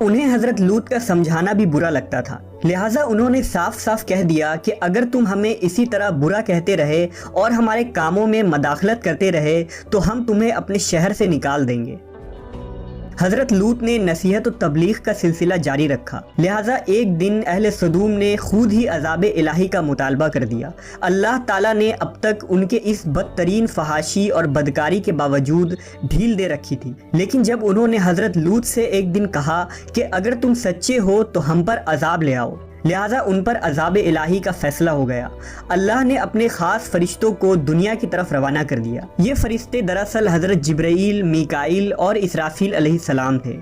انہیں حضرت لوط کا سمجھانا بھی برا لگتا تھا، لہٰذا انہوں نے صاف صاف کہہ دیا کہ اگر تم ہمیں اسی طرح برا کہتے رہے اور ہمارے کاموں میں مداخلت کرتے رہے تو ہم تمہیں اپنے شہر سے نکال دیں گے۔ حضرت لوط نے نصیحت و تبلیغ کا سلسلہ جاری رکھا، لہٰذا ایک دن اہل سدوم نے خود ہی عذاب الہی کا مطالبہ کر دیا۔ اللہ تعالیٰ نے اب تک ان کے اس بدترین فحاشی اور بدکاری کے باوجود ڈھیل دے رکھی تھی، لیکن جب انہوں نے حضرت لوط سے ایک دن کہا کہ اگر تم سچے ہو تو ہم پر عذاب لے آؤ، لہٰذا ان پر عذاب الہی کا فیصلہ ہو گیا۔ اللہ نے اپنے خاص فرشتوں کو دنیا کی طرف روانہ کر دیا۔ یہ فرشتے دراصل حضرت جبرائیل، میکائیل اور اسرافیل علیہ السلام تھے۔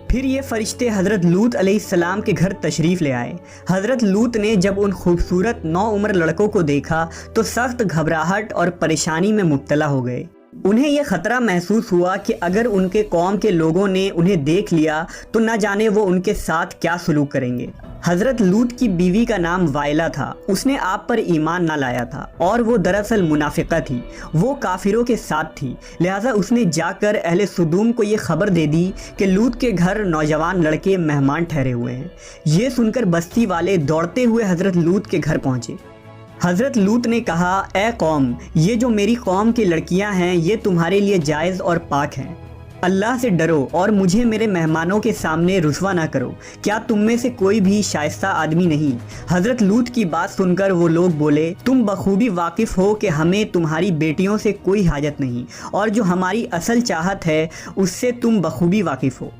پھر یہ فرشتے حضرت لوط علیہ السلام کے گھر تشریف لے آئے۔ حضرت لوط نے جب ان خوبصورت نوعمر لڑکوں کو دیکھا تو سخت گھبراہٹ اور پریشانی میں مبتلا ہو گئے۔ انہیں یہ خطرہ محسوس ہوا کہ اگر ان کے قوم کے لوگوں نے انہیں دیکھ لیا تو نہ جانے وہ ان کے ساتھ کیا سلوک کریں گے۔ حضرت لوط کی بیوی کا نام وائلہ تھا، اس نے آپ پر ایمان نہ لایا تھا اور وہ دراصل منافقہ تھی، وہ کافروں کے ساتھ تھی، لہٰذا اس نے جا کر اہل سدوم کو یہ خبر دے دی کہ لوط کے گھر نوجوان لڑکے مہمان ٹھہرے ہوئے ہیں۔ یہ سن کر بستی والے دوڑتے ہوئے حضرت لوط کے گھر پہنچے۔ حضرت لوط نے کہا، اے قوم، یہ جو میری قوم کی لڑکیاں ہیں یہ تمہارے لیے جائز اور پاک ہیں، اللہ سے ڈرو اور مجھے میرے مہمانوں کے سامنے رسوا نہ کرو۔ کیا تم میں سے کوئی بھی شائستہ آدمی نہیں؟ حضرت لوط کی بات سن کر وہ لوگ بولے، تم بخوبی واقف ہو کہ ہمیں تمہاری بیٹیوں سے کوئی حاجت نہیں، اور جو ہماری اصل چاہت ہے اس سے تم بخوبی واقف ہو۔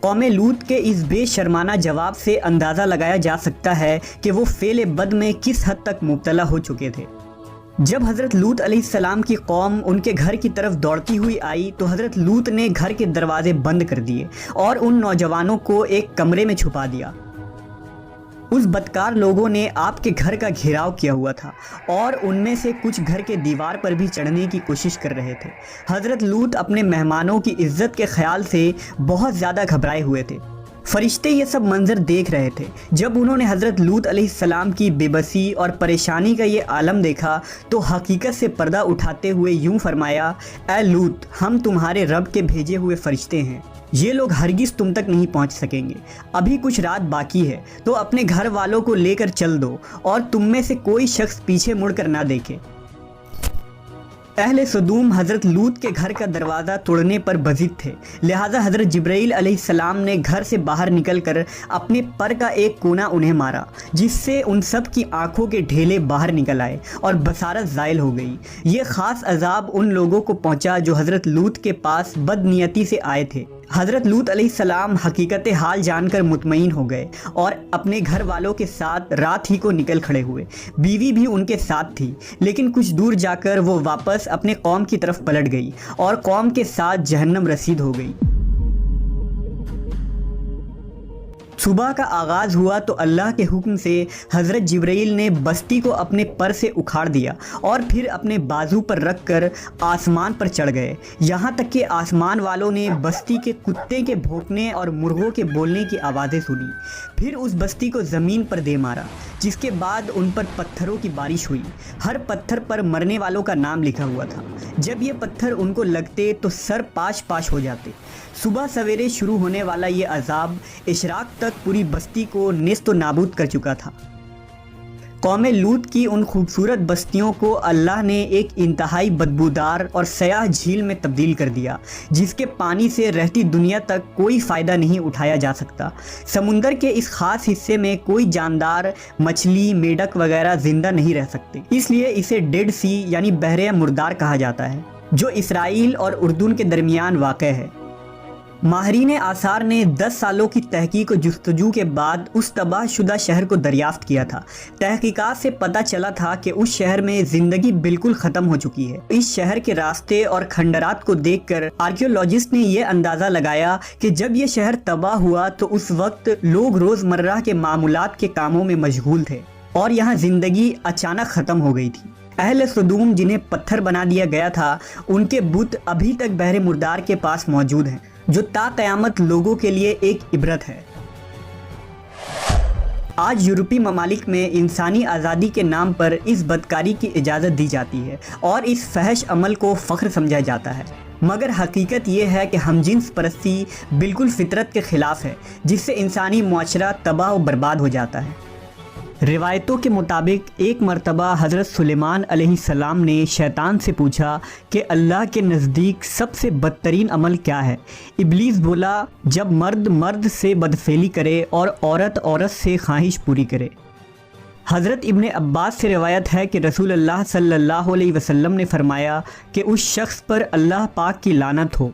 قوم لوط کے اس بے شرمانہ جواب سے اندازہ لگایا جا سکتا ہے کہ وہ فعل بد میں کس حد تک مبتلا ہو چکے تھے۔ جب حضرت لوط علیہ السلام کی قوم ان کے گھر کی طرف دوڑتی ہوئی آئی تو حضرت لوط نے گھر کے دروازے بند کر دیے اور ان نوجوانوں کو ایک کمرے میں چھپا دیا۔ اس بدکار لوگوں نے آپ کے گھر کا گھیراؤ کیا ہوا تھا اور ان میں سے کچھ گھر کے دیوار پر بھی چڑھنے کی کوشش کر رہے تھے۔ حضرت لوط اپنے مہمانوں کی عزت کے خیال سے بہت زیادہ گھبرائے ہوئے تھے۔ فرشتے یہ سب منظر دیکھ رہے تھے۔ جب انہوں نے حضرت لوط علیہ السلام کی بے بسی اور پریشانی کا یہ عالم دیکھا تو حقیقت سے پردہ اٹھاتے ہوئے یوں فرمایا، اے لوط، ہم تمہارے رب کے بھیجے ہوئے فرشتے ہیں، یہ لوگ ہرگز تم تک نہیں پہنچ سکیں گے۔ ابھی کچھ رات باقی ہے تو اپنے گھر والوں کو لے کر چل دو اور تم میں سے کوئی شخص پیچھے مڑ کر نہ دیکھے۔ اہل سدوم حضرت لوط کے گھر کا دروازہ توڑنے پر بضد تھے، لہٰذا حضرت جبرائیل علیہ السلام نے گھر سے باہر نکل کر اپنے پر کا ایک کونا انہیں مارا، جس سے ان سب کی آنکھوں کے ڈھیلے باہر نکل آئے اور بصارت زائل ہو گئی۔ یہ خاص عذاب ان لوگوں کو پہنچا جو حضرت لوط کے پاس بد نیتی سے آئے تھے۔ حضرت لوط علیہ السلام حقیقت حال جان کر مطمئن ہو گئے اور اپنے گھر والوں کے ساتھ رات ہی کو نکل کھڑے ہوئے۔ بیوی بھی ان کے ساتھ تھی، لیکن کچھ دور جا کر وہ واپس اپنے قوم کی طرف پلٹ گئی اور قوم کے ساتھ جہنم رسید ہو گئی۔ صبح کا آغاز ہوا تو اللہ کے حکم سے حضرت جبرائیل نے بستی کو اپنے پر سے اکھاڑ دیا اور پھر اپنے بازو پر رکھ کر آسمان پر چڑھ گئے، یہاں تک کہ آسمان والوں نے بستی کے کتے کے بھونکنے اور مرغوں کے بولنے کی آوازیں سنی۔ پھر اس بستی کو زمین پر دے مارا، جس کے بعد ان پر پتھروں کی بارش ہوئی۔ ہر پتھر پر مرنے والوں کا نام لکھا ہوا تھا۔ جب یہ پتھر ان کو لگتے تو سر پاش پاش ہو جاتے۔ صبح سویرے شروع ہونے والا یہ عذاب اشراق تک پوری بستی کو نیست و نابود کر چکا تھا۔ قوم لوط کی ان خوبصورت بستیوں کو اللہ نے ایک انتہائی بدبودار اور سیاہ جھیل میں تبدیل کر دیا، جس کے پانی سے رہتی دنیا تک کوئی فائدہ نہیں اٹھایا جا سکتا۔ سمندر کے اس خاص حصے میں کوئی جاندار، مچھلی، میڈک وغیرہ زندہ نہیں رہ سکتے، اس لیے اسے ڈیڈ سی یعنی بحر مردار کہا جاتا ہے، جو اسرائیل اور اردن کے درمیان واقع ہے۔ ماہرین آثار نے 10 سالوں کی تحقیق و جستجو کے بعد اس تباہ شدہ شہر کو دریافت کیا تھا۔ تحقیقات سے پتہ چلا تھا کہ اس شہر میں زندگی بالکل ختم ہو چکی ہے۔ اس شہر کے راستے اور کھنڈرات کو دیکھ کر آرکیولوجسٹ نے یہ اندازہ لگایا کہ جب یہ شہر تباہ ہوا تو اس وقت لوگ روزمرہ کے معمولات کے کاموں میں مشغول تھے اور یہاں زندگی اچانک ختم ہو گئی تھی۔ اہل سدوم جنہیں پتھر بنا دیا گیا تھا، ان کے بت ابھی تک بحر مردار کے پاس موجود ہیں، جو تا قیامت لوگوں کے لیے ایک عبرت ہے۔ آج یورپی ممالک میں انسانی آزادی کے نام پر اس بدکاری کی اجازت دی جاتی ہے اور اس فحش عمل کو فخر سمجھا جاتا ہے۔ مگر حقیقت یہ ہے کہ ہم جنس پرستی بالکل فطرت کے خلاف ہے، جس سے انسانی معاشرہ تباہ و برباد ہو جاتا ہے۔ روایتوں کے مطابق ایک مرتبہ حضرت سلیمان علیہ السلام نے شیطان سے پوچھا کہ اللہ کے نزدیک سب سے بدترین عمل کیا ہے؟ ابلیس بولا، جب مرد مرد سے بدفعلی کرے اور عورت عورت سے خواہش پوری کرے۔ حضرت ابن عباس سے روایت ہے کہ رسول اللہ صلی اللہ علیہ وسلم نے فرمایا کہ اس شخص پر اللہ پاک کی لعنت ہو